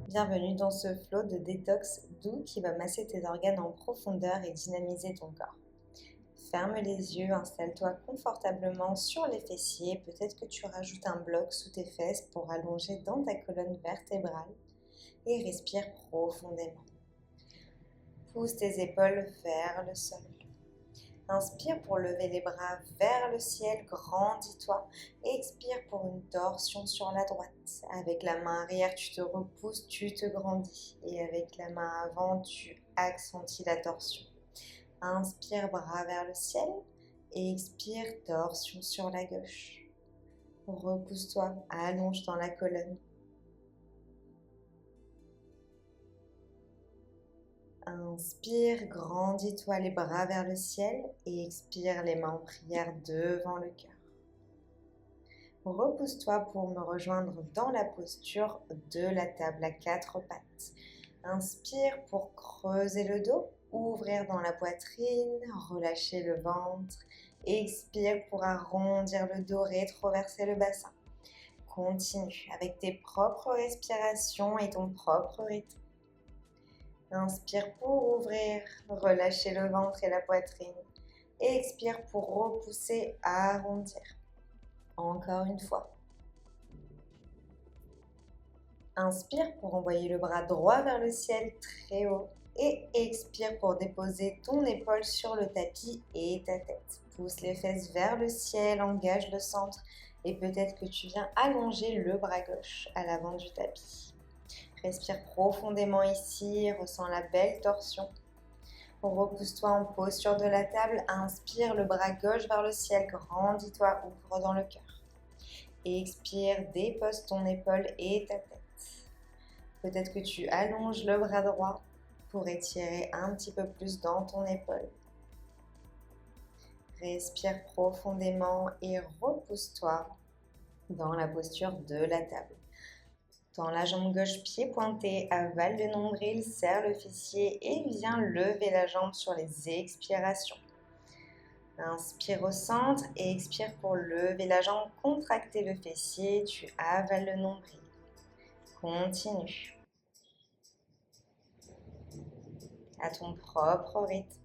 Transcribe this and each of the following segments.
Bienvenue dans ce flot de détox doux qui va masser tes organes en profondeur et dynamiser ton corps. Ferme les yeux, installe-toi confortablement sur les fessiers. Peut-être que tu rajoutes un bloc sous tes fesses pour allonger dans ta colonne vertébrale et respire profondément. Pousse tes épaules vers le sol. Inspire pour lever les bras vers le ciel, grandis-toi. Expire pour une torsion sur la droite. Avec la main arrière, tu te repousses, tu te grandis. Et avec la main avant, tu accentues la torsion. Inspire, bras vers le ciel. Expire, torsion sur la gauche. Repousse-toi, allonge dans la colonne. Inspire, grandis-toi les bras vers le ciel et expire les mains en prière devant le cœur. Repousse-toi pour me rejoindre dans la posture de la table à quatre pattes. Inspire pour creuser le dos, ouvrir dans la poitrine, relâcher le ventre. Expire pour arrondir le dos, rétroverser le bassin. Continue avec tes propres respirations et ton propre rythme. Inspire pour ouvrir, relâcher le ventre et la poitrine. Expire pour repousser, arrondir. Encore une fois. Inspire pour envoyer le bras droit vers le ciel très haut. Et expire pour déposer ton épaule sur le tapis et ta tête. Pousse les fesses vers le ciel, engage le centre. Et peut-être que tu viens allonger le bras gauche à l'avant du tapis. Respire profondément ici, ressens la belle torsion. Repousse-toi en posture de la table, inspire le bras gauche vers le ciel, grandis-toi, ouvre dans le cœur. Expire, dépose ton épaule et ta tête. Peut-être que tu allonges le bras droit pour étirer un petit peu plus dans ton épaule. Respire profondément et repousse-toi dans la posture de la table. Tends la jambe gauche, pied pointé, avale le nombril, serre le fessier et viens lever la jambe sur les expirations. Inspire au centre et expire pour lever la jambe, contracter le fessier, tu avales le nombril. Continue. À ton propre rythme.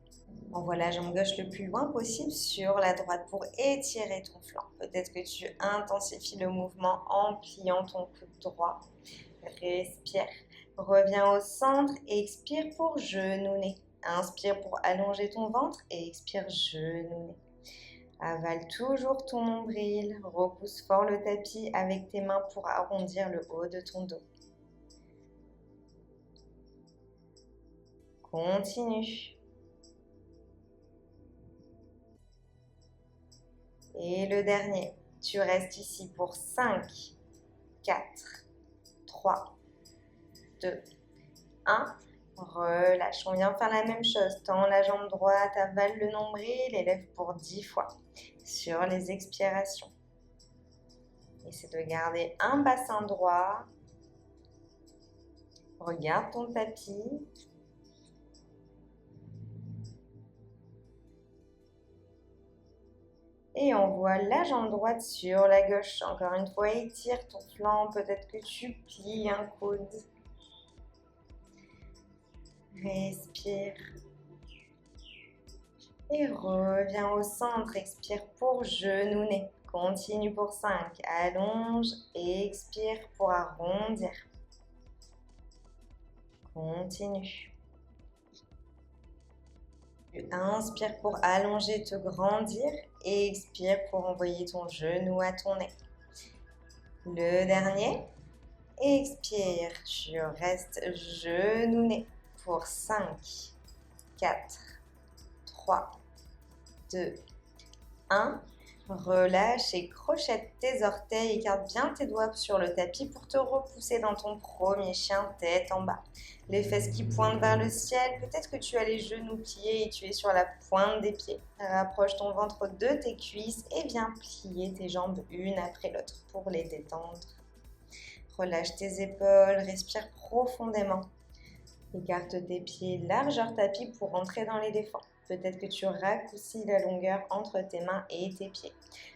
Envoie la jambe gauche le plus loin possible sur la droite pour étirer ton flanc. Peut-être que tu intensifies le mouvement en pliant ton coude droit. Respire. Reviens au centre et expire pour genouiller. Inspire pour allonger ton ventre et expire genouiller. Avale toujours ton nombril. Repousse fort le tapis avec tes mains pour arrondir le haut de ton dos. Continue. Et le dernier. Tu restes ici pour 5, 4, 3, 2, 1. Relâche. On vient faire la même chose. Tends la jambe droite, avale le nombril, élève pour 10 fois sur les expirations. Essaie de garder un bassin droit. Regarde ton tapis. Et envoie la jambe droite sur la gauche. Encore une fois, étire ton flanc. Peut-être que tu plies un coude. Respire. Et reviens au centre. Expire pour genouiller. Continue pour 5. Allonge et expire pour arrondir. Continue. Inspire pour allonger, te grandir. Et expire pour envoyer ton genou à ton nez. Le dernier. Expire. Tu restes genouillé pour 5, 4, 3, 2, 1. Relâche et crochette tes orteils. Écarte bien tes doigts sur le tapis pour te repousser dans ton premier chien, tête en bas. Les fesses qui pointent vers le ciel. Peut-être que tu as les genoux pliés et tu es sur la pointe des pieds. Rapproche ton ventre de tes cuisses et viens plier tes jambes une après l'autre pour les détendre. Relâche tes épaules, respire profondément. Écarte tes pieds largeur tapis pour entrer dans les défends. Peut-être que tu raccourcis la longueur entre tes mains et tes pieds.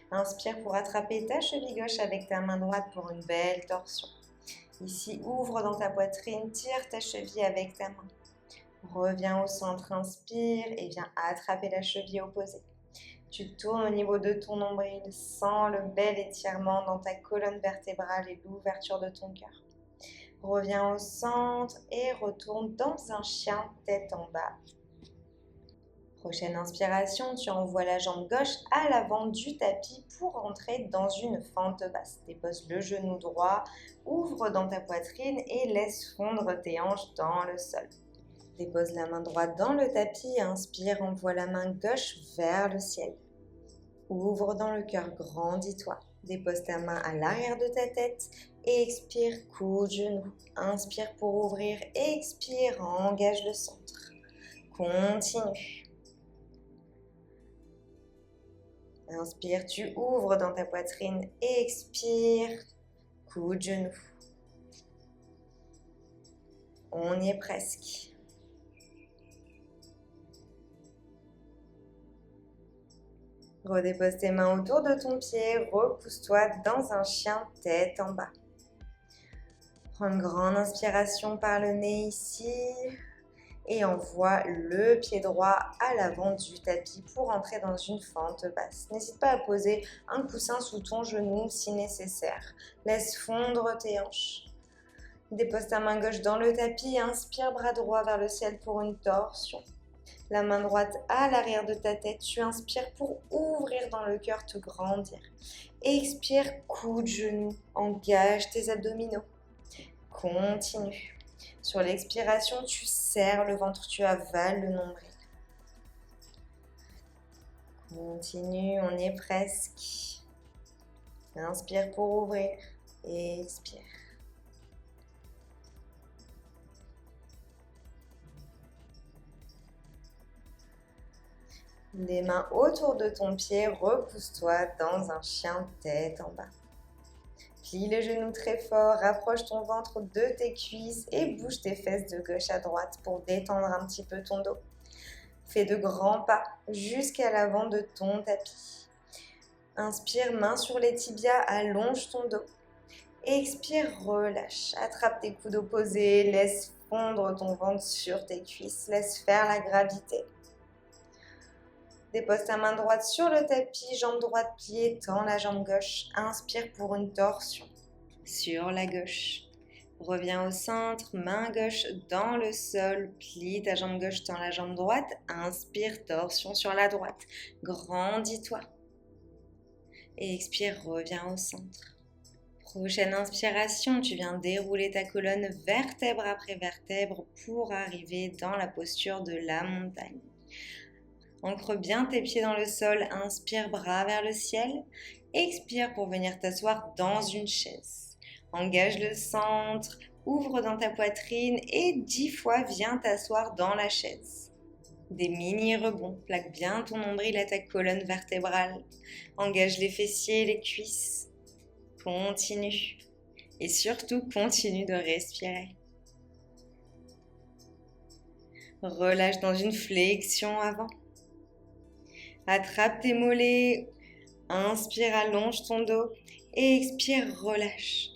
Inspire pour attraper ta cheville gauche avec ta main droite pour une belle torsion. Ici, ouvre dans ta poitrine, tire ta cheville avec ta main. Reviens au centre, inspire et viens attraper la cheville opposée. Tu tournes au niveau de ton nombril, sens le bel étirement dans ta colonne vertébrale et l'ouverture de ton cœur. Reviens au centre et retourne dans un chien tête en bas. Prochaine inspiration, tu envoies la jambe gauche à l'avant du tapis pour entrer dans une fente basse. Dépose le genou droit, ouvre dans ta poitrine et laisse fondre tes hanches dans le sol. Dépose la main droite dans le tapis, inspire, envoie la main gauche vers le ciel. Ouvre dans le cœur, grandis-toi. Dépose ta main à l'arrière de ta tête et expire, coude genou. Inspire pour ouvrir, expire, engage le centre. Continue. Inspire, tu ouvres dans ta poitrine, expire, coude genou. On y est presque. Redépose tes mains autour de ton pied, repousse-toi dans un chien tête en bas. Prends une grande inspiration par le nez ici et envoie le pied droit à l'avant du tapis pour entrer dans une fente basse. N'hésite pas à poser un coussin sous ton genou si nécessaire. Laisse fondre tes hanches. Dépose ta main gauche dans le tapis, inspire, bras droit vers le ciel pour une torsion. La main droite à l'arrière de ta tête, tu inspires pour ouvrir dans le cœur, te grandir. Expire, coude genou, engage tes abdominaux. Continue. Sur l'expiration, tu serres le ventre, tu avales le nombril. Continue, on y est presque. Inspire pour ouvrir et expire. Les mains autour de ton pied, repousse-toi dans un chien tête en bas. Plie les genoux très fort, rapproche ton ventre de tes cuisses et bouge tes fesses de gauche à droite pour détendre un petit peu ton dos. Fais de grands pas jusqu'à l'avant de ton tapis. Inspire, main sur les tibias, allonge ton dos. Expire, relâche. Attrape tes coudes opposés, laisse fondre ton ventre sur tes cuisses, laisse faire la gravité. Dépose ta main droite sur le tapis, jambe droite pliée, tends la jambe gauche. Inspire pour une torsion sur la gauche. Reviens au centre, main gauche dans le sol, plie ta jambe gauche, tends la jambe droite. Inspire, torsion sur la droite. Grandis-toi. Et expire, reviens au centre. Prochaine inspiration, tu viens dérouler ta colonne vertèbre après vertèbre pour arriver dans la posture de la montagne. Ancre bien tes pieds dans le sol, inspire, bras vers le ciel. Expire pour venir t'asseoir dans une chaise. Engage le centre, ouvre dans ta poitrine et 10 fois viens t'asseoir dans la chaise. Des mini-rebonds, plaque bien ton nombril à ta colonne vertébrale. Engage les fessiers et les cuisses. Continue. Et surtout, continue de respirer. Relâche dans une flexion avant. Attrape tes mollets, inspire, allonge ton dos et expire, relâche.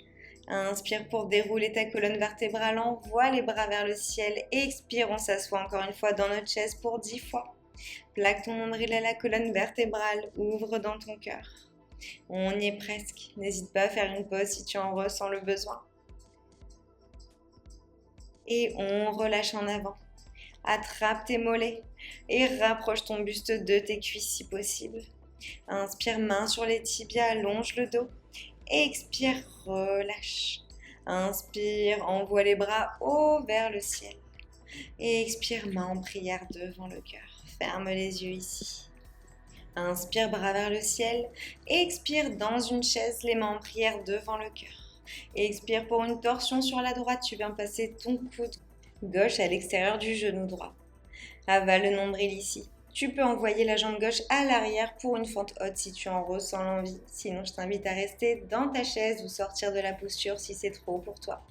Inspire pour dérouler ta colonne vertébrale, envoie les bras vers le ciel. Expire, on s'assoit encore une fois dans notre chaise pour 10 fois. Plaque ton nombril à la colonne vertébrale, ouvre dans ton cœur. On y est presque, n'hésite pas à faire une pause si tu en ressens le besoin. Et on relâche en avant. Attrape tes mollets et rapproche ton buste de tes cuisses si possible. Inspire, main sur les tibias, allonge le dos. Expire, relâche. Inspire, envoie les bras haut vers le ciel. Et expire, main en prière devant le cœur. Ferme les yeux ici. Inspire, bras vers le ciel. Expire, dans une chaise, les mains en prière devant le cœur. Expire pour une torsion sur la droite. Tu viens passer ton coude gauche à l'extérieur du genou droit. Avale le nombril ici. Tu peux envoyer la jambe gauche à l'arrière pour une fente haute si tu en ressens l'envie. Sinon, je t'invite à rester dans ta chaise ou sortir de la posture si c'est trop pour toi.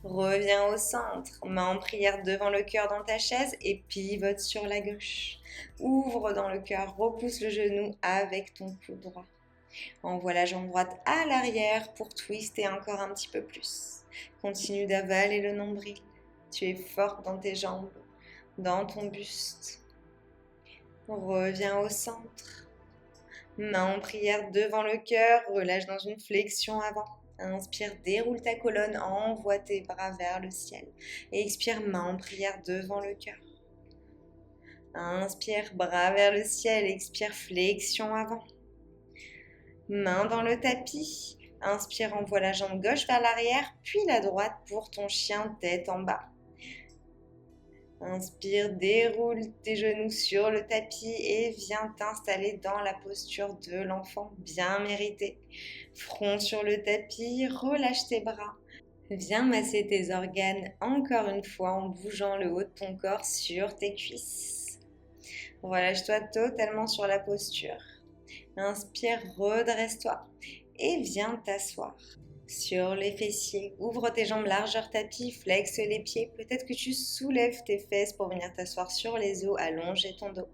Reviens au centre, main en prière devant le cœur dans ta chaise et pivote sur la gauche. Ouvre dans le cœur, repousse le genou avec ton coude droit. Envoie la jambe droite à l'arrière pour twister encore un petit peu plus. Continue d'avaler le nombril. Tu es forte dans tes jambes, dans ton buste. Reviens au centre. Main en prière devant le cœur, relâche dans une flexion avant. Inspire, déroule ta colonne, envoie tes bras vers le ciel. Et expire, main en prière devant le cœur. Inspire, bras vers le ciel, expire, flexion avant. Main dans le tapis. Inspire, envoie la jambe gauche vers l'arrière, puis la droite pour ton chien tête en bas. Inspire, déroule tes genoux sur le tapis et viens t'installer dans la posture de l'enfant bien mérité. Front sur le tapis, relâche tes bras. Viens masser tes organes encore une fois en bougeant le haut de ton corps sur tes cuisses. Relâche-toi totalement sur la posture. Inspire, redresse-toi et viens t'asseoir sur les fessiers. Ouvre tes jambes largeur tapis, flexe les pieds. Peut-être que tu soulèves tes fesses pour venir t'asseoir sur les os, allonger ton dos.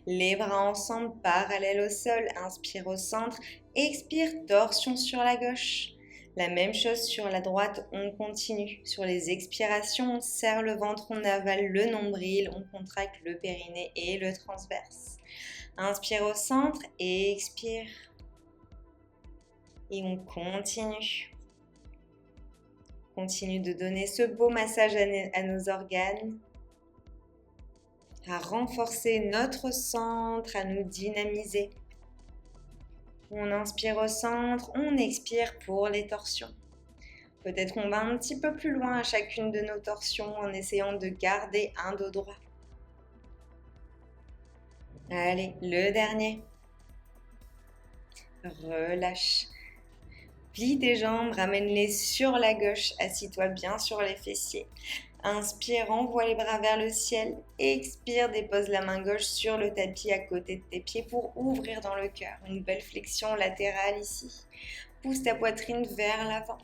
Les bras ensemble, parallèles au sol. Inspire au centre, expire, torsion sur la gauche. La même chose sur la droite, on continue. Sur les expirations, on serre le ventre, on avale le nombril, on contracte le périnée et le transverse. Inspire au centre et expire. Et on continue. Continue de donner ce beau massage à nos organes, à renforcer notre centre, à nous dynamiser. On inspire au centre, on expire pour les torsions. Peut-être qu'on va un petit peu plus loin à chacune de nos torsions en essayant de garder un dos droit. Allez, le dernier. Relâche. Plie tes jambes, ramène-les sur la gauche, assis-toi bien sur les fessiers. Inspire, envoie les bras vers le ciel. Expire, dépose la main gauche sur le tapis à côté de tes pieds pour ouvrir dans le cœur. Une belle flexion latérale ici. Pousse ta poitrine vers l'avant.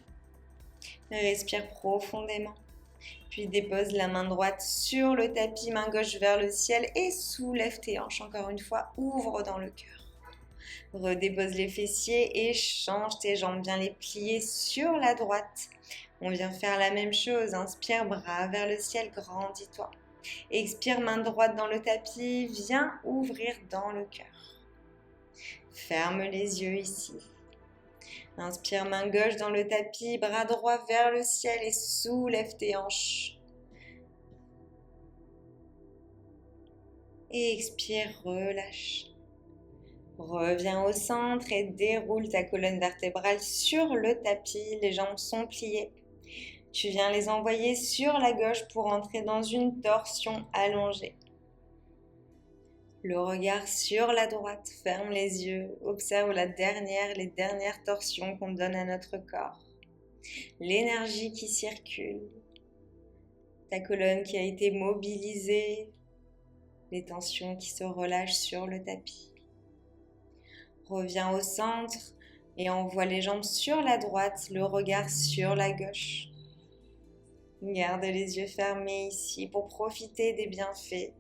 Respire profondément. Puis dépose la main droite sur le tapis, main gauche vers le ciel et soulève tes hanches. Encore une fois, ouvre dans le cœur. Redépose les fessiers et change tes jambes. Viens les plier sur la droite. On vient faire la même chose. Inspire, bras vers le ciel, grandis-toi. Expire, main droite dans le tapis. Viens ouvrir dans le cœur. Ferme les yeux ici. Inspire, main gauche dans le tapis, bras droit vers le ciel et soulève tes hanches. Et expire, relâche. Reviens au centre et déroule ta colonne vertébrale sur le tapis. Les jambes sont pliées. Tu viens les envoyer sur la gauche pour entrer dans une torsion allongée. Le regard sur la droite, ferme les yeux, observe les dernières torsions qu'on donne à notre corps. L'énergie qui circule, ta colonne qui a été mobilisée, les tensions qui se relâchent sur le tapis. Reviens au centre et envoie les jambes sur la droite, le regard sur la gauche. Garde les yeux fermés ici pour profiter des bienfaits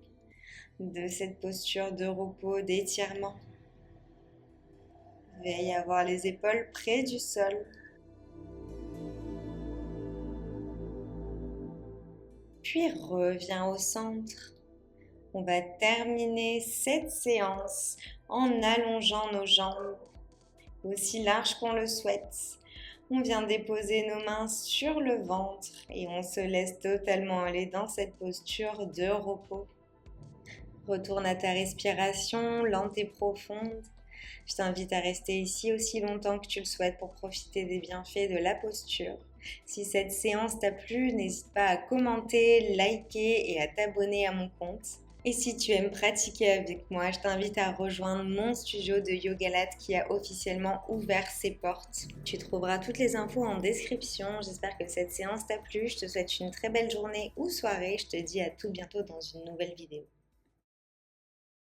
de cette posture de repos, d'étirement. Veille à avoir les épaules près du sol. Puis reviens au centre. On va terminer cette séance en allongeant nos jambes aussi larges qu'on le souhaite. On vient déposer nos mains sur le ventre et on se laisse totalement aller dans cette posture de repos. Retourne à ta respiration lente et profonde. Je t'invite à rester ici aussi longtemps que tu le souhaites pour profiter des bienfaits de la posture. Si cette séance t'a plu, n'hésite pas à commenter, liker et à t'abonner à mon compte. Et si tu aimes pratiquer avec moi, je t'invite à rejoindre mon studio de YogaLat qui a officiellement ouvert ses portes. Tu trouveras toutes les infos en description. J'espère que cette séance t'a plu. Je te souhaite une très belle journée ou soirée. Je te dis à tout bientôt dans une nouvelle vidéo.